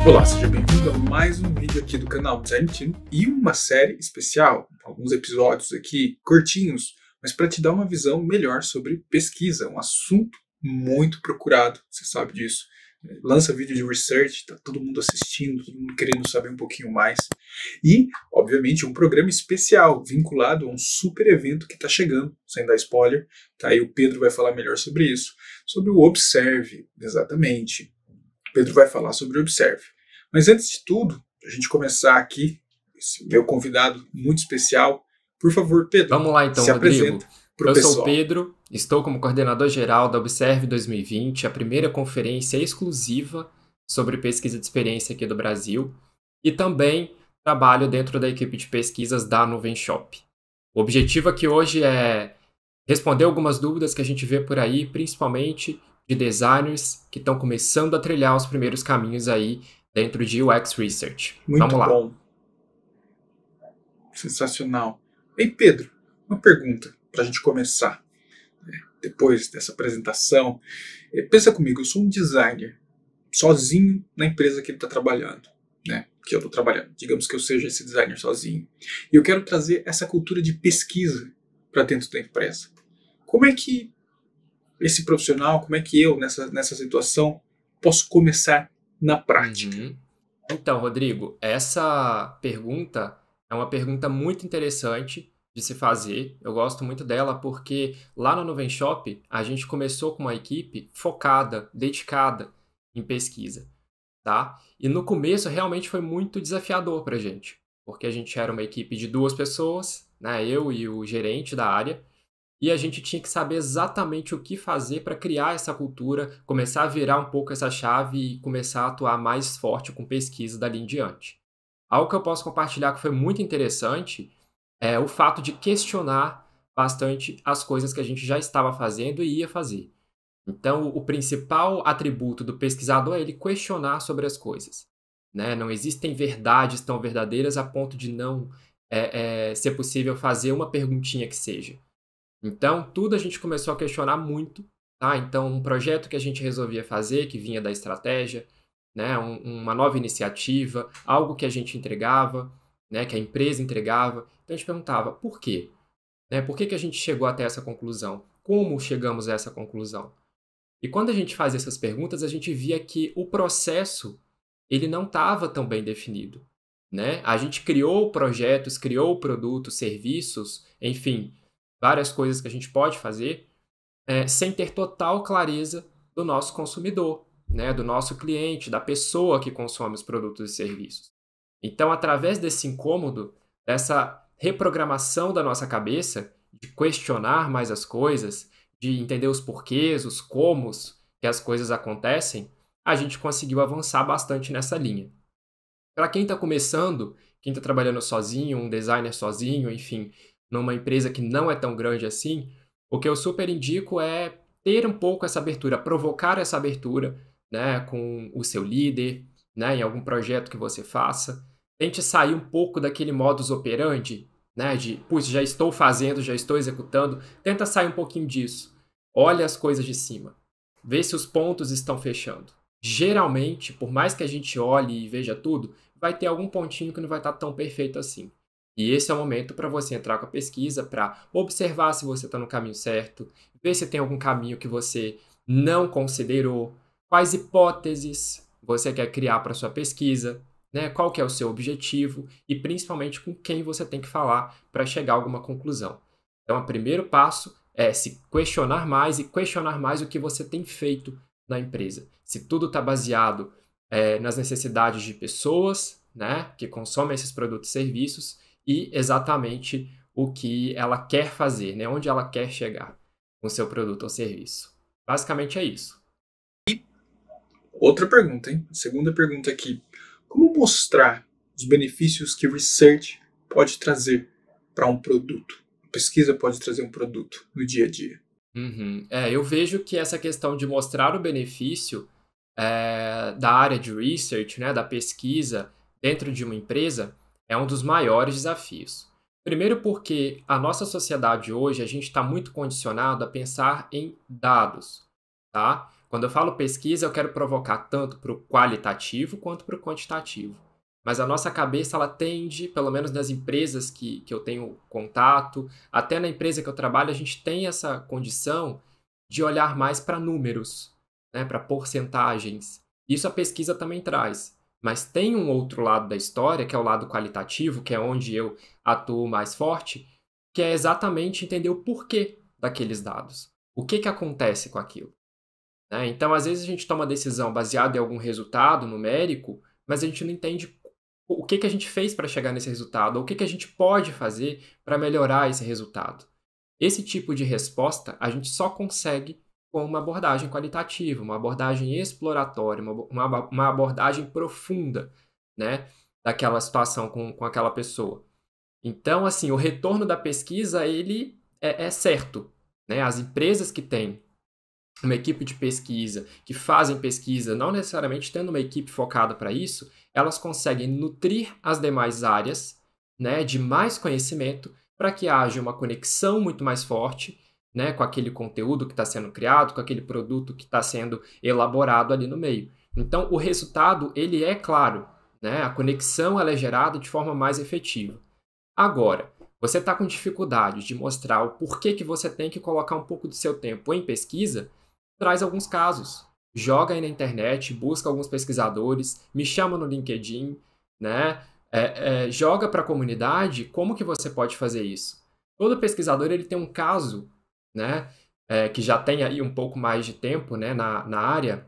Olá, seja bem-vindo a mais um vídeo aqui do canal Design Team e uma série especial, alguns episódios aqui curtinhos, mas para te dar uma visão melhor sobre pesquisa, um assunto muito procurado, você sabe disso. Lança vídeo de research, tá todo mundo assistindo, todo mundo querendo saber um pouquinho mais. E, obviamente, um programa especial vinculado a um super evento que está chegando, sem dar spoiler, tá? Aí o Pedro vai falar melhor sobre isso, sobre o Observe, exatamente. Pedro vai falar sobre o Observe. Mas antes de tudo, a gente começar aqui, esse meu convidado muito especial, por favor, Pedro, Vamos lá então, se Rodrigo. apresenta para o Eu sou o pessoal. Pedro, estou como coordenador geral da Observe 2020, a primeira conferência exclusiva sobre pesquisa de experiência aqui do Brasil, e também trabalho dentro da equipe de pesquisas da Nuvem Shop. O objetivo aqui hoje é responder algumas dúvidas que a gente vê por aí, principalmente de designers que estão começando a trilhar os primeiros caminhos aí dentro de UX Research. Muito Vamos lá. bom. Sensacional. Ei, Pedro, uma pergunta para a gente começar. Depois dessa apresentação, pensa comigo, eu sou um designer, sozinho na empresa que ele está trabalhando, né? Que eu estou trabalhando. Digamos que eu seja esse designer sozinho. E eu quero trazer essa cultura de pesquisa para dentro da empresa. Como é que esse profissional, como é que eu, nessa situação, posso começar na prática? Então, Rodrigo, essa pergunta é uma pergunta muito interessante de se fazer. Eu gosto muito dela porque lá no Nuvem Shop a gente começou com uma equipe focada, dedicada em pesquisa, tá? E no começo realmente foi muito desafiador para a gente, porque a gente era uma equipe de 2 pessoas, né? Eu e o gerente da área. E a gente tinha que saber exatamente o que fazer para criar essa cultura, começar a virar um pouco essa chave e começar a atuar mais forte com pesquisa dali em diante. Algo que eu posso compartilhar que foi muito interessante é o fato de questionar bastante as coisas que a gente já estava fazendo e ia fazer. Então, o principal atributo do pesquisador é ele questionar sobre as coisas, né? Não existem verdades tão verdadeiras a ponto de não ser possível fazer uma perguntinha que seja. Então, tudo a gente começou a questionar muito, tá? Então, um projeto que a gente resolvia fazer, que vinha da estratégia, né? Uma nova iniciativa, algo que a gente entregava, né? Que a empresa entregava. Então, a gente perguntava, por quê? Né? Por que a gente chegou até essa conclusão? Como chegamos a essa conclusão? E quando a gente fazia essas perguntas, a gente via que o processo, ele não estava tão bem definido, né? A gente criou projetos, criou produtos, serviços, enfim, várias coisas que a gente pode fazer, sem ter total clareza do nosso consumidor, né? Do nosso cliente, da pessoa que consome os produtos e serviços. Então, através desse incômodo, dessa reprogramação da nossa cabeça, de questionar mais as coisas, de entender os porquês, os comos que as coisas acontecem, a gente conseguiu avançar bastante nessa linha. Para quem está começando, quem está trabalhando sozinho, um designer sozinho, enfim, numa empresa que não é tão grande assim, o que eu super indico é ter um pouco essa abertura, provocar essa abertura, né, com o seu líder, né, em algum projeto que você faça. Tente sair um pouco daquele modus operandi, né, de, putz, já estou fazendo, já estou executando. Tenta sair um pouquinho disso. Olha as coisas de cima. Vê se os pontos estão fechando. Geralmente, por mais que a gente olhe e veja tudo, vai ter algum pontinho que não vai estar tão perfeito assim. E esse é o momento para você entrar com a pesquisa, para observar se você está no caminho certo, ver se tem algum caminho que você não considerou, quais hipóteses você quer criar para sua pesquisa, né? Qual que é o seu objetivo e principalmente com quem você tem que falar para chegar a alguma conclusão. Então, o primeiro passo é se questionar mais e questionar mais o que você tem feito na empresa. Se tudo está baseado nas necessidades de pessoas, né, que consomem esses produtos e serviços e exatamente o que ela quer fazer, né, onde ela quer chegar com o seu produto ou serviço. Basicamente é isso. Outra pergunta, hein? Segunda pergunta aqui. Como mostrar os benefícios que research pode trazer para um produto? A pesquisa pode trazer um produto no dia a dia. Eu vejo que essa questão de mostrar o benefício da área de research, né, da pesquisa dentro de uma empresa é um dos maiores desafios. Primeiro porque a nossa sociedade hoje, a gente está muito condicionado a pensar em dados, tá? Quando eu falo pesquisa, eu quero provocar tanto para o qualitativo quanto para o quantitativo. Mas a nossa cabeça, ela tende, pelo menos nas empresas que eu tenho contato, até na empresa que eu trabalho, a gente tem essa condição de olhar mais para números, né, para porcentagens. Isso a pesquisa também traz. Mas tem um outro lado da história, que é o lado qualitativo, que é onde eu atuo mais forte, que é exatamente entender o porquê daqueles dados. O que acontece com aquilo, né? Então, às vezes, a gente toma decisão baseada em algum resultado numérico, mas a gente não entende o que a gente fez para chegar nesse resultado, ou o que a gente pode fazer para melhorar esse resultado. Esse tipo de resposta a gente só consegue com uma abordagem qualitativa, uma abordagem exploratória, uma abordagem profunda, né, daquela situação com aquela pessoa. Então, assim, o retorno da pesquisa, ele é certo, né? As empresas que têm uma equipe de pesquisa, que fazem pesquisa, não necessariamente tendo uma equipe focada para isso, elas conseguem nutrir as demais áreas, né, de mais conhecimento para que haja uma conexão muito mais forte, né, com aquele conteúdo que está sendo criado, com aquele produto que está sendo elaborado ali no meio. Então, o resultado, ele é claro, né, a conexão ela é gerada de forma mais efetiva. Agora, você está com dificuldade de mostrar o porquê que você tem que colocar um pouco do seu tempo em pesquisa, traz alguns casos. Joga aí na internet, busca alguns pesquisadores, me chama no LinkedIn, né? Joga para a comunidade como que você pode fazer isso. Todo pesquisador ele tem um caso, né? Que já tem aí um pouco mais de tempo, né? Na área,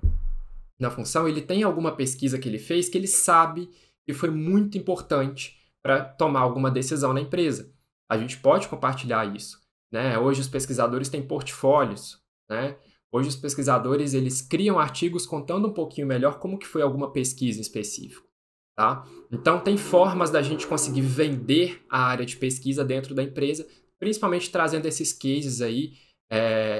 na função, ele tem alguma pesquisa que ele fez que ele sabe que foi muito importante para tomar alguma decisão na empresa. A gente pode compartilhar isso, né? Hoje os pesquisadores têm portfólios, né? Hoje os pesquisadores eles criam artigos contando um pouquinho melhor como que foi alguma pesquisa em específico, tá? Então tem formas da gente conseguir vender a área de pesquisa dentro da empresa, principalmente trazendo esses cases aí,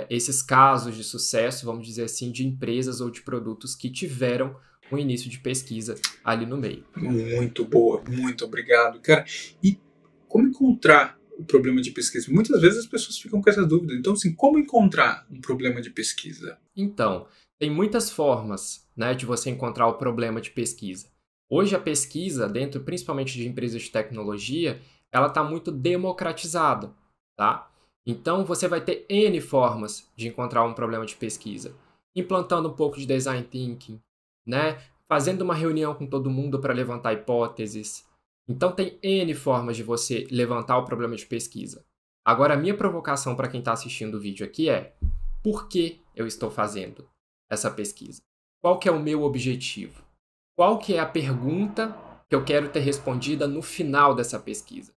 esses casos de sucesso, vamos dizer assim, de empresas ou de produtos que tiveram um início de pesquisa ali no meio. Muito boa, muito obrigado, cara. E como encontrar o problema de pesquisa? Muitas vezes as pessoas ficam com essa dúvida. Então, assim, como encontrar um problema de pesquisa? Então, tem muitas formas, né, de você encontrar o problema de pesquisa. Hoje a pesquisa, dentro principalmente de empresas de tecnologia, ela está muito democratizada, tá? Então você vai ter N formas de encontrar um problema de pesquisa. Implantando um pouco de design thinking, né? Fazendo uma reunião com todo mundo para levantar hipóteses. Então tem N formas de você levantar o problema de pesquisa. Agora a minha provocação para quem está assistindo o vídeo aqui é: por que eu estou fazendo essa pesquisa? Qual que é o meu objetivo? Qual que é a pergunta que eu quero ter respondida no final dessa pesquisa?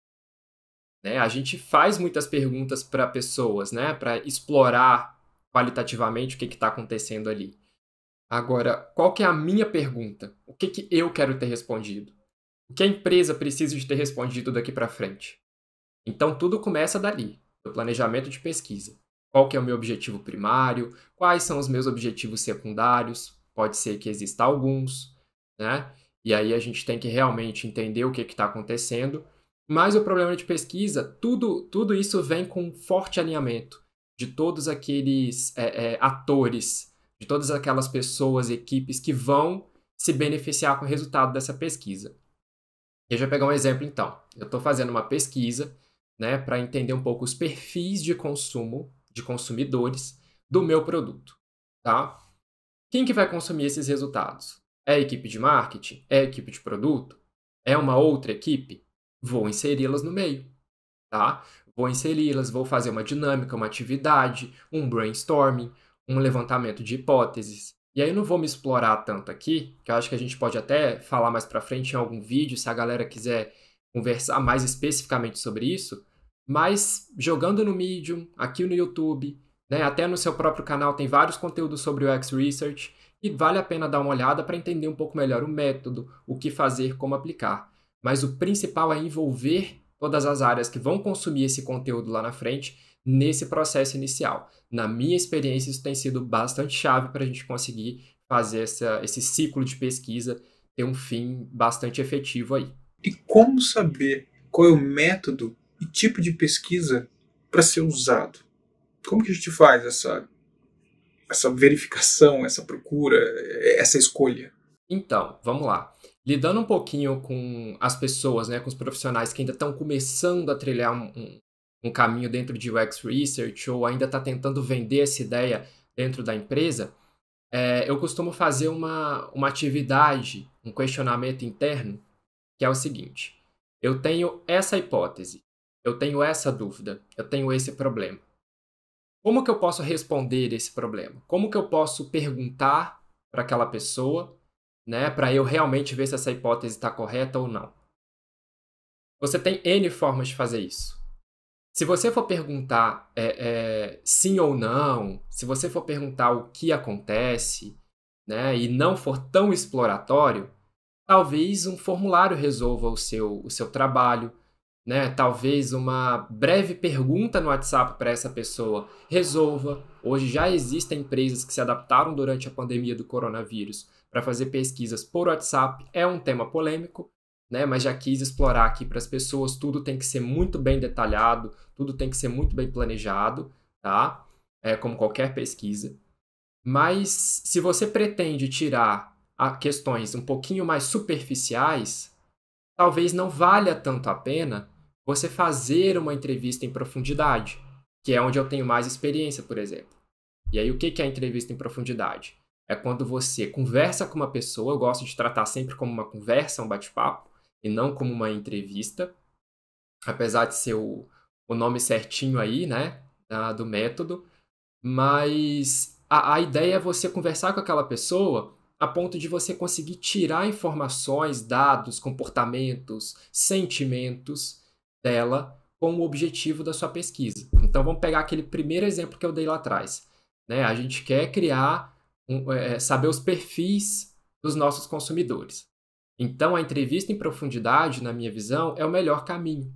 Né? A gente faz muitas perguntas para pessoas, né? Para explorar qualitativamente o que está acontecendo ali. Agora, qual que é a minha pergunta? O que eu quero ter respondido? O que a empresa precisa de ter respondido daqui para frente? Então, tudo começa dali, do planejamento de pesquisa. Qual que é o meu objetivo primário? Quais são os meus objetivos secundários? Pode ser que exista alguns, né? E aí a gente tem que realmente entender o que está acontecendo. Mas o problema de pesquisa, tudo isso vem com um forte alinhamento de todos aqueles atores, de todas aquelas pessoas, equipes que vão se beneficiar com o resultado dessa pesquisa. Deixa eu pegar um exemplo então. Eu estou fazendo uma pesquisa, né, para entender um pouco os perfis de consumo de consumidores do meu produto, tá? Quem que vai consumir esses resultados? É a equipe de marketing? É a equipe de produto? É uma outra equipe? Vou inseri-las no meio, tá? Vou inseri-las, vou fazer uma dinâmica, uma atividade, um brainstorming, um levantamento de hipóteses. E aí eu não vou me explorar tanto aqui, que eu acho que a gente pode até falar mais pra frente em algum vídeo, se a galera quiser conversar mais especificamente sobre isso, mas jogando no Medium, aqui no YouTube, né, até no seu próprio canal tem vários conteúdos sobre o UX Research e vale a pena dar uma olhada para entender um pouco melhor o método, o que fazer, como aplicar. Mas o principal é envolver todas as áreas que vão consumir esse conteúdo lá na frente nesse processo inicial. Na minha experiência, isso tem sido bastante chave para a gente conseguir fazer esse ciclo de pesquisa ter um fim bastante efetivo aí. E como saber qual é o método e tipo de pesquisa para ser usado? Como que a gente faz essa verificação, essa procura, essa escolha? Então, vamos lá. Lidando um pouquinho com as pessoas, né, com os profissionais que ainda estão começando a trilhar um caminho dentro de UX Research ou ainda está tentando vender essa ideia dentro da empresa, eu costumo fazer uma atividade, um questionamento interno, que é o seguinte: eu tenho essa hipótese, eu tenho essa dúvida, eu tenho esse problema. Como que eu posso responder esse problema? Como que eu posso perguntar para aquela pessoa, né, para eu realmente ver se essa hipótese está correta ou não? Você tem N formas de fazer isso. Se você for perguntar sim ou não, se você for perguntar o que acontece, né, e não for tão exploratório, talvez um formulário resolva o seu trabalho, né? Talvez uma breve pergunta no WhatsApp para essa pessoa resolva. Hoje já existem empresas que se adaptaram durante a pandemia do coronavírus para fazer pesquisas por WhatsApp. É um tema polêmico, né? Mas já quis explorar aqui para as pessoas. Tudo tem que ser muito bem detalhado, tudo tem que ser muito bem planejado, tá? Como qualquer pesquisa. Mas se você pretende tirar questões um pouquinho mais superficiais, talvez não valha tanto a pena você fazer uma entrevista em profundidade, que é onde eu tenho mais experiência, por exemplo. E aí, o que é a entrevista em profundidade? É quando você conversa com uma pessoa, eu gosto de tratar sempre como uma conversa, um bate-papo, e não como uma entrevista, apesar de ser o nome certinho aí, né, do método, mas a ideia é você conversar com aquela pessoa a ponto de você conseguir tirar informações, dados, comportamentos, sentimentos dela com o objetivo da sua pesquisa. Então vamos pegar aquele primeiro exemplo que eu dei lá atrás, né? A gente quer criar, saber os perfis dos nossos consumidores. Então a entrevista em profundidade, na minha visão, é o melhor caminho.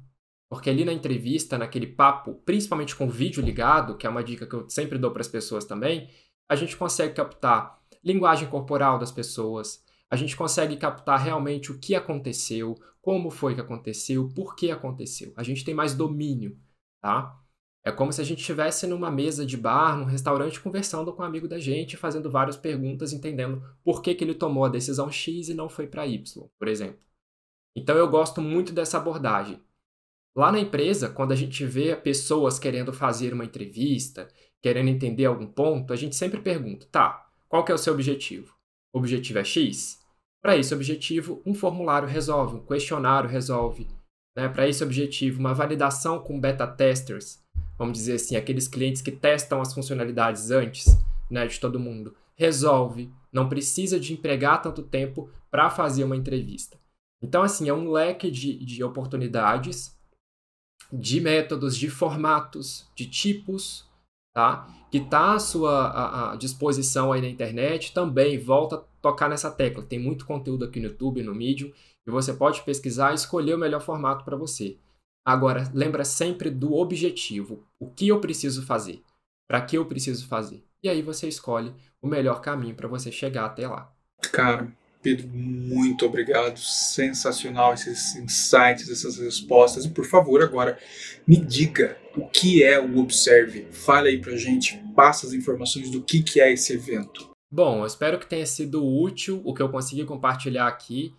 Porque ali na entrevista, naquele papo, principalmente com o vídeo ligado, que é uma dica que eu sempre dou para as pessoas também, a gente consegue captar linguagem corporal das pessoas, a gente consegue captar realmente o que aconteceu, como foi que aconteceu, por que aconteceu. A gente tem mais domínio, tá? É como se a gente estivesse numa mesa de bar, num restaurante, conversando com um amigo da gente, fazendo várias perguntas, entendendo por que ele tomou a decisão X e não foi para Y, por exemplo. Então eu gosto muito dessa abordagem. Lá na empresa, quando a gente vê pessoas querendo fazer uma entrevista, querendo entender algum ponto, a gente sempre pergunta, tá, qual que é o seu objetivo? O objetivo é X? Para esse objetivo, um formulário resolve, um questionário resolve. Né? Para esse objetivo, uma validação com beta testers, vamos dizer assim, aqueles clientes que testam as funcionalidades antes, né, de todo mundo, resolve. Não precisa de empregar tanto tempo para fazer uma entrevista. Então, assim, é um leque de oportunidades, de métodos, de formatos, de tipos, tá? Que está à sua disposição aí na internet. Também volta a tocar nessa tecla. Tem muito conteúdo aqui no YouTube, no Medium, e você pode pesquisar e escolher o melhor formato para você. Agora, lembra sempre do objetivo. O que eu preciso fazer? Para que eu preciso fazer? E aí você escolhe o melhor caminho para você chegar até lá. Cara, Pedro, muito obrigado. Sensacional esses insights, essas respostas. E por favor, agora me diga o que é o Observe. Fale aí pra gente, passa as informações do que é esse evento. Bom, eu espero que tenha sido útil o que eu consegui compartilhar aqui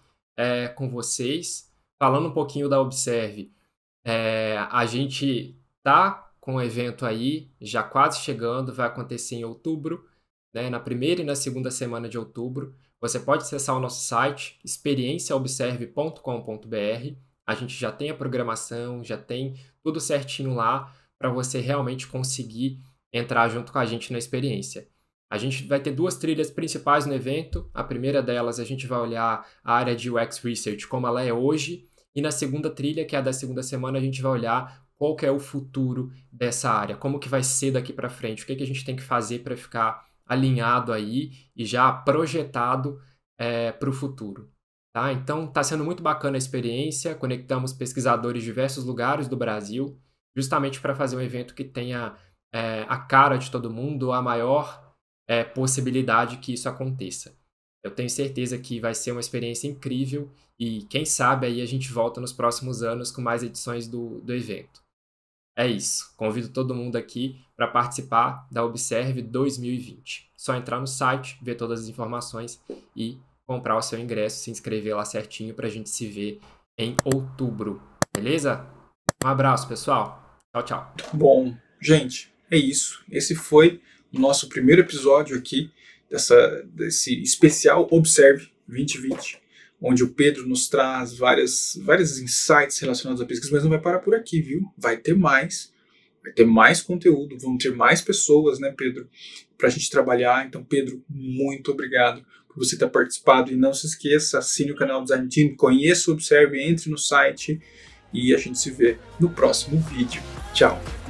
com vocês. Falando um pouquinho da Observe, a gente tá com o evento aí, já quase chegando, vai acontecer em outubro, né, na primeira e na segunda semana de outubro. Você pode acessar o nosso site, experienciaobserve.com.br. A gente já tem a programação, já tem tudo certinho lá para você realmente conseguir entrar junto com a gente na experiência. A gente vai ter duas trilhas principais no evento. A primeira delas, a gente vai olhar a área de UX Research como ela é hoje. E na segunda trilha, que é a da segunda semana, a gente vai olhar qual que é o futuro dessa área, como que vai ser daqui para frente, o que a gente tem que fazer para ficar alinhado aí e já projetado para o futuro. Tá? Então, está sendo muito bacana a experiência. Conectamos pesquisadores de diversos lugares do Brasil, justamente para fazer um evento que tenha a cara de todo mundo, a maior possibilidade que isso aconteça. Eu tenho certeza que vai ser uma experiência incrível e quem sabe aí a gente volta nos próximos anos com mais edições do evento. é isso. Convido todo mundo aqui para participar da Observe 2020. Só entrar no site, ver todas as informações e comprar o seu ingresso, se inscrever lá certinho para a gente se ver em outubro. Beleza? Um abraço, pessoal. Tchau, tchau. Bom, gente, é isso. Esse foi o nosso primeiro episódio aqui desse especial Observe 2020, onde o Pedro nos traz vários insights relacionados à pesquisa, mas não vai parar por aqui, viu? Vai ter mais conteúdo, vão ter mais pessoas, né, Pedro, para a gente trabalhar. Então, Pedro, muito obrigado por você ter participado, e não se esqueça, assine o canal Design Team, conheça o Observe, entre no site, e a gente se vê no próximo vídeo. Tchau!